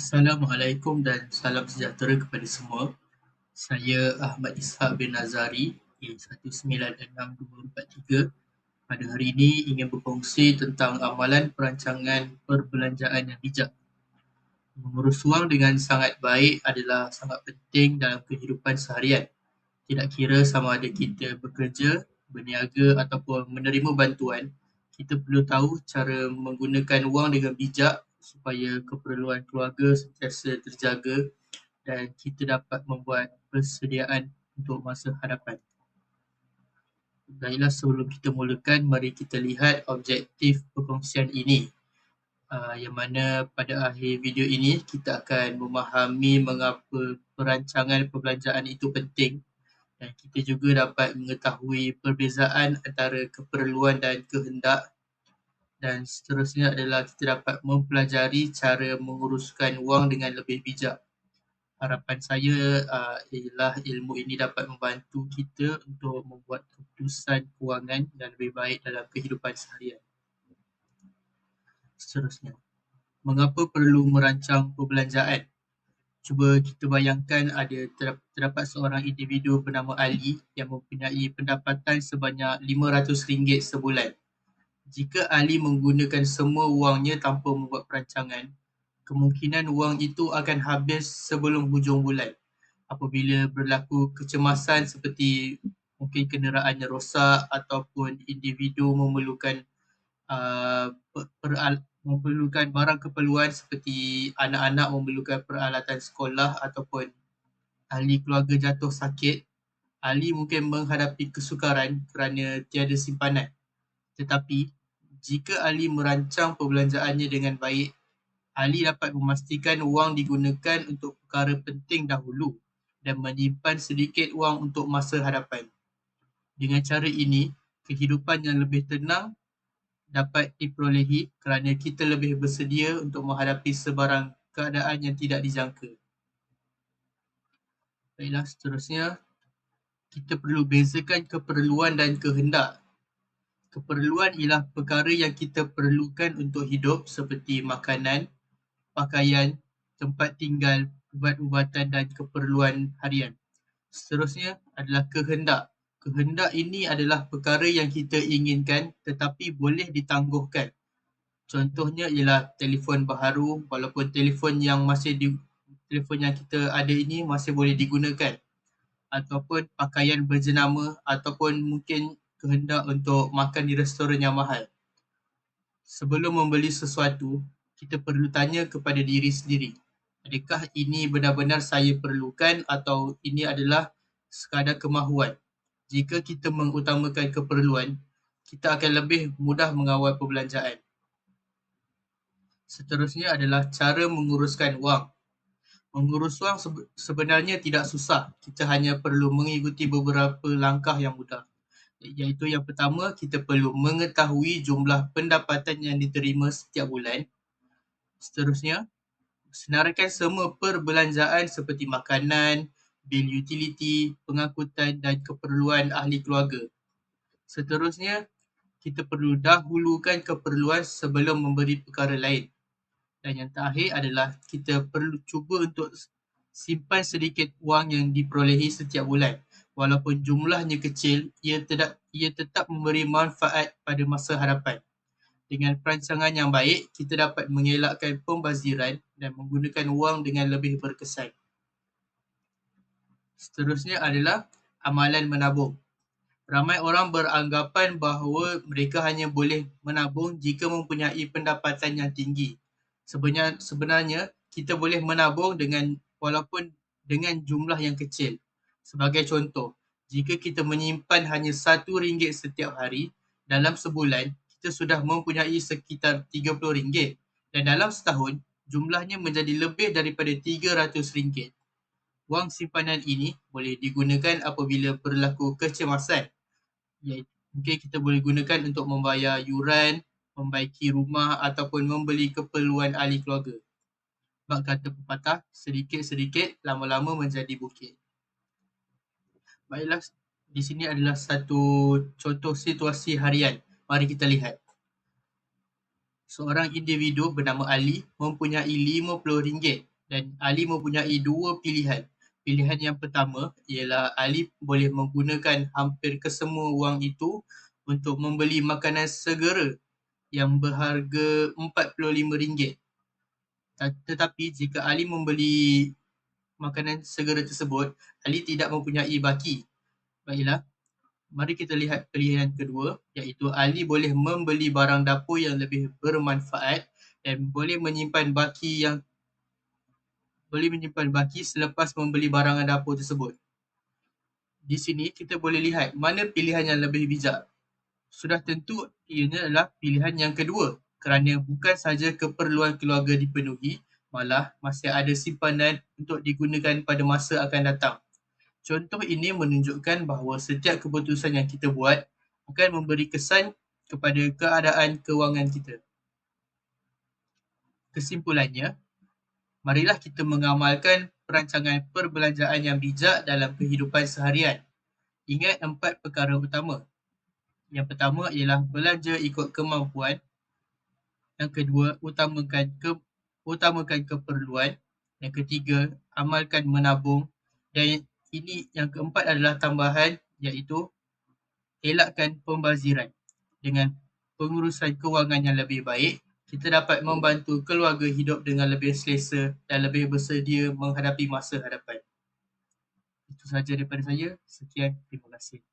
Assalamualaikum dan salam sejahtera kepada semua. Saya Ahmad Ishak bin Nazari, A1962243. Pada hari ini ingin berkongsi tentang amalan perancangan perbelanjaan yang bijak. Mengurus wang dengan sangat baik adalah sangat penting dalam kehidupan seharian. Tidak kira sama ada kita bekerja, berniaga ataupun menerima bantuan, kita perlu tahu cara menggunakan wang dengan bijak supaya keperluan keluarga sentiasa terjaga dan kita dapat membuat persediaan untuk masa hadapan. Baiklah, sebelum kita mulakan, mari kita lihat objektif perkongsian ini. Yang mana pada akhir video ini kita akan memahami mengapa perancangan perbelanjaan itu penting dan kita juga dapat mengetahui perbezaan antara keperluan dan kehendak, dan seterusnya adalah kita dapat mempelajari cara menguruskan wang dengan lebih bijak. Harapan saya ialah ilmu ini dapat membantu kita untuk membuat keputusan kewangan yang lebih baik dalam kehidupan seharian. Seterusnya, mengapa perlu merancang perbelanjaan? Cuba kita bayangkan terdapat seorang individu bernama Ali yang mempunyai pendapatan sebanyak RM500 sebulan. Jika Ali menggunakan semua wangnya tanpa membuat perancangan, kemungkinan wang itu akan habis sebelum hujung bulan. Apabila berlaku kecemasan seperti mungkin kenderaannya rosak ataupun individu memerlukan memerlukan barang keperluan seperti anak-anak memerlukan peralatan sekolah ataupun ahli keluarga jatuh sakit, Ali mungkin menghadapi kesukaran kerana tiada simpanan. Tetapi, jika Ali merancang perbelanjaannya dengan baik, Ali dapat memastikan wang digunakan untuk perkara penting dahulu dan menyimpan sedikit wang untuk masa hadapan. Dengan cara ini, kehidupan yang lebih tenang dapat diperolehi kerana kita lebih bersedia untuk menghadapi sebarang keadaan yang tidak dijangka. Baiklah, seterusnya kita perlu bezakan keperluan dan kehendak. Keperluan ialah perkara yang kita perlukan untuk hidup seperti makanan, pakaian, tempat tinggal, ubat-ubatan dan keperluan harian. Seterusnya adalah kehendak. Kehendak ini adalah perkara yang kita inginkan tetapi boleh ditangguhkan. Contohnya ialah telefon baharu, walaupun telefon yang kita ada ini masih boleh digunakan, ataupun pakaian berjenama, ataupun mungkin kehendak untuk makan di restoran yang mahal. Sebelum membeli sesuatu, kita perlu tanya kepada diri sendiri, adakah ini benar-benar saya perlukan atau ini adalah sekadar kemahuan? Jika kita mengutamakan keperluan, kita akan lebih mudah mengawal perbelanjaan. Seterusnya adalah cara menguruskan wang. Mengurus wang sebenarnya tidak susah. Kita hanya perlu mengikuti beberapa langkah yang mudah. Iaitu yang pertama, kita perlu mengetahui jumlah pendapatan yang diterima setiap bulan. Seterusnya, senaraikan semua perbelanjaan seperti makanan, bil utiliti, pengangkutan dan keperluan ahli keluarga. Seterusnya, kita perlu dahulukan keperluan sebelum memberi perkara lain. Dan yang terakhir adalah kita perlu cuba untuk simpan sedikit wang yang diperolehi setiap bulan. Walaupun jumlahnya kecil, ia tetap memberi manfaat pada masa hadapan. Dengan perancangan yang baik, kita dapat mengelakkan pembaziran dan menggunakan wang dengan lebih berkesan. Seterusnya adalah amalan menabung. Ramai orang beranggapan bahawa mereka hanya boleh menabung jika mempunyai pendapatan yang tinggi. Sebenarnya, kita boleh menabung walaupun dengan jumlah yang kecil. Sebagai contoh, jika kita menyimpan hanya RM1 setiap hari, dalam sebulan, kita sudah mempunyai sekitar RM30 dan dalam setahun, jumlahnya menjadi lebih daripada RM300. Wang simpanan ini boleh digunakan apabila berlaku kecemasan. Mungkin kita boleh gunakan untuk membayar yuran, membaiki rumah ataupun membeli keperluan ahli keluarga. Sebab kata pepatah, sedikit-sedikit lama-lama menjadi bukit. Baiklah, di sini adalah satu contoh situasi harian. Mari kita lihat. Seorang individu bernama Ali mempunyai RM50 Dan Ali mempunyai dua pilihan. Pilihan yang pertama ialah Ali boleh menggunakan hampir kesemua wang itu untuk membeli makanan segera yang berharga RM45. Tetapi jika Ali membeli makanan segera tersebut, Ali tidak mempunyai baki. Baiklah, mari kita lihat pilihan kedua, iaitu Ali boleh membeli barang dapur yang lebih bermanfaat dan boleh menyimpan baki selepas membeli barangan dapur tersebut. Di sini kita boleh lihat mana pilihan yang lebih bijak. Sudah tentu ianya adalah pilihan yang kedua, kerana bukan sahaja keperluan keluarga dipenuhi, malah masih ada simpanan untuk digunakan pada masa akan datang. Contoh ini menunjukkan bahawa setiap keputusan yang kita buat akan memberi kesan kepada keadaan kewangan kita. Kesimpulannya, marilah kita mengamalkan perancangan perbelanjaan yang bijak dalam kehidupan seharian. Ingat 4 perkara utama. Yang pertama ialah belanja ikut kemampuan. Yang kedua, utamakan keperluan. Yang ketiga, amalkan menabung. Dan yang keempat adalah tambahan, iaitu elakkan pembaziran. Dengan pengurusan kewangan yang lebih baik, kita dapat membantu keluarga hidup dengan lebih selesa dan lebih bersedia menghadapi masa hadapan. Itu sahaja daripada saya. Sekian, terima kasih.